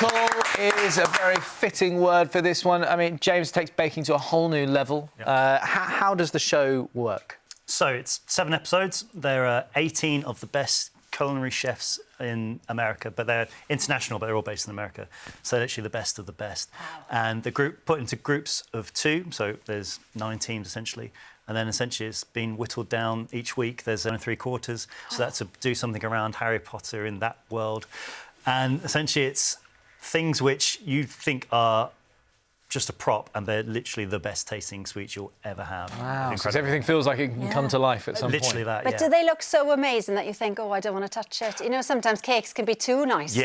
Magical is a very fitting word for this one. I mean, James takes baking to a whole new level. Yep. How does the show work? So it's 7 episodes. There are 18 of the best culinary chefs in America, but they're international, but they're all based in America. So literally the best of the best. Wow. And the group put into groups of 2, so there's 9 teams essentially. And then essentially it's been whittled down each week. There's only 3 quarters. So that's to do something around Harry Potter in that world. And essentially it's things which you think are just a prop, and they're literally the best tasting sweets you'll ever have. Wow, so everything feels like it can come to life at some point. Literally that, But do they look so amazing that you think, oh, I don't want to touch it? You know, sometimes cakes can be too nice,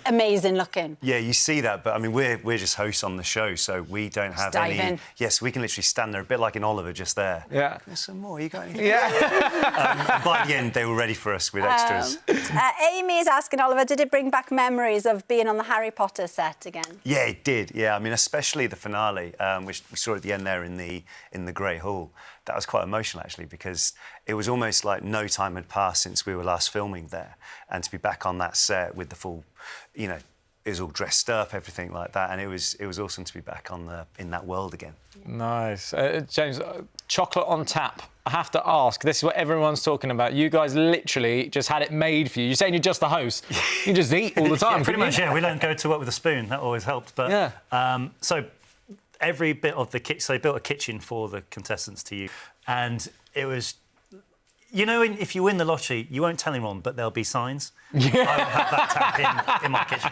amazing looking. Yeah, you see that, but I mean, we're just hosts on the show, so we don't have any... in. Yes, we can literally stand there, a bit like in Oliver, just there. Yeah. There's some more, you got anything? Yeah. By the end, they were ready for us with extras. Amy is asking, Oliver, did it bring back memories of being on the Harry Potter set again? Yeah, it did, yeah. I mean, especially the finale, which we saw at the end there in the Great Hall. That was quite emotional, actually, because it was almost like no time had passed since we were last filming there. And to be back on that set with the full, you know, it was all dressed up, everything like that, and it was awesome to be back in that world again. Nice. James, chocolate on tap. I have to ask, this is what everyone's talking about. You guys literally just had it made for you. You're saying you're just the host. You just eat all the time. Yeah, pretty much, yeah. We don't go to work with a spoon. That always helped. But, yeah. So every bit of the kitchen, so they built a kitchen for the contestants to use. And it was... You know, if you win the lottery, you won't tell anyone, but there'll be signs. Yeah. I will have that tap in my kitchen.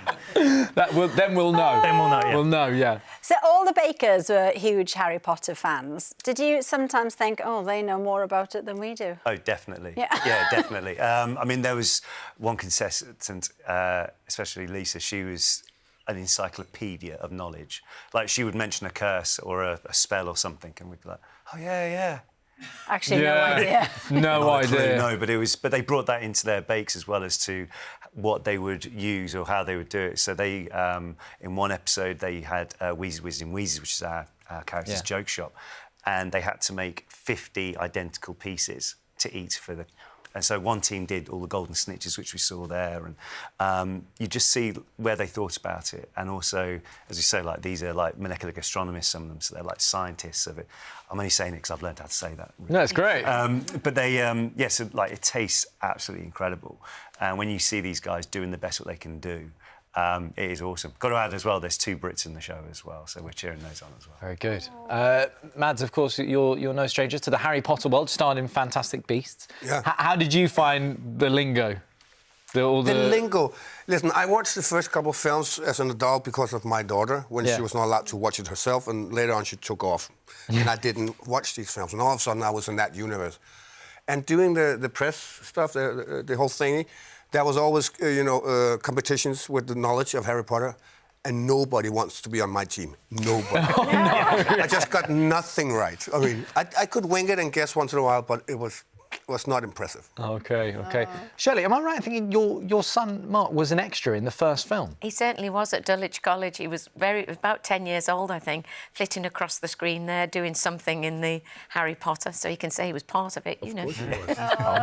Then we'll know. Then we'll know, yeah. We'll know, yeah. So all the bakers were huge Harry Potter fans. Did you sometimes think, oh, they know more about it than we do? Oh, definitely. Yeah, yeah, definitely. I mean, there was one contestant, especially Lisa, she was an encyclopedia of knowledge. Like, she would mention a curse or a spell or something, and we'd be like, oh, yeah. Actually, no idea. No idea. No, but they brought that into their bakes as well as to what they would use or how they would do it. So they, in one episode, they had Wheezy Wisdom Wheezes, which is our character's joke shop, and they had to make 50 identical pieces to eat for the... And so one team did all the golden snitches, which we saw there, and you just see where they thought about it. And also, as we say, like, these are like molecular gastronomists, some of them, so they're like scientists of it. I'm only saying it because I've learned how to say that. Really. No, it's great. But they, so like, it tastes absolutely incredible. And when you see these guys doing the best what they can do, it is awesome. Got to add as well, there's 2 Brits in the show as well, so we're cheering those on as well. Very good. Mads, of course, you're no stranger to the Harry Potter world, starred in Fantastic Beasts. Yeah. How did you find the lingo? The lingo. Listen, I watched the first couple of films as an adult because of my daughter, when she was not allowed to watch it herself, and later on she took off. And I didn't watch these films, and all of a sudden I was in that universe. And doing the press stuff, the whole thingy, there was always, competitions with the knowledge of Harry Potter, and nobody wants to be on my team. Nobody. Oh, no. I just got nothing right. I mean, I could wing it and guess once in a while, but it was not impressive. OK. Shelley, am I right in thinking your son, Mark, was an extra in the first film? He certainly was at Dulwich College. He was about 10 years old, I think, flitting across the screen there, doing something in the Harry Potter, so you can say he was part of it, you know.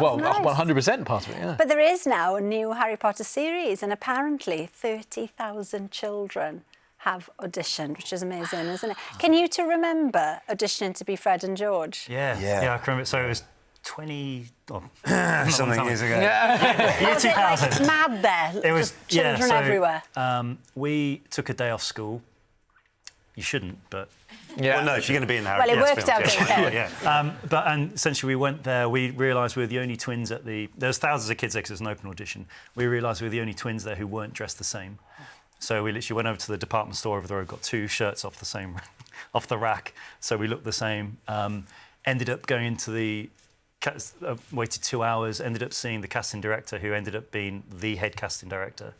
Well, nice. 100% part of it, yeah. But there is now a new Harry Potter series, and apparently 30,000 children have auditioned, which is amazing, isn't it? Can you two remember auditioning to be Fred and George? Yeah, I can remember. So it was 20... something years ago. Year 2000. Like mad there? It was, children everywhere. We took a day off school. You shouldn't, but... Yeah. Well, no, if you're going to be in the Harry Potter Well, it worked out okay. Yeah. And essentially we went there, we realised we were the only twins at the... There was thousands of kids there because it was an open audition. We realised we were the only twins there who weren't dressed the same. So we literally went over to the department store over the road, got 2 shirts off the rack, so we looked the same. Ended up going into the... waited 2 hours, ended up seeing the casting director, who ended up being the head casting director,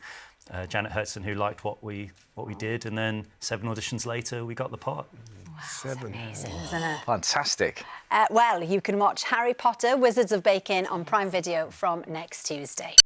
Janet Hudson, who liked what we did, and then 7 auditions later, we got the part. Wow, 7. Amazing, isn't it? Fantastic. Well, you can watch Harry Potter, Wizards of Baking on Prime Video from next Tuesday.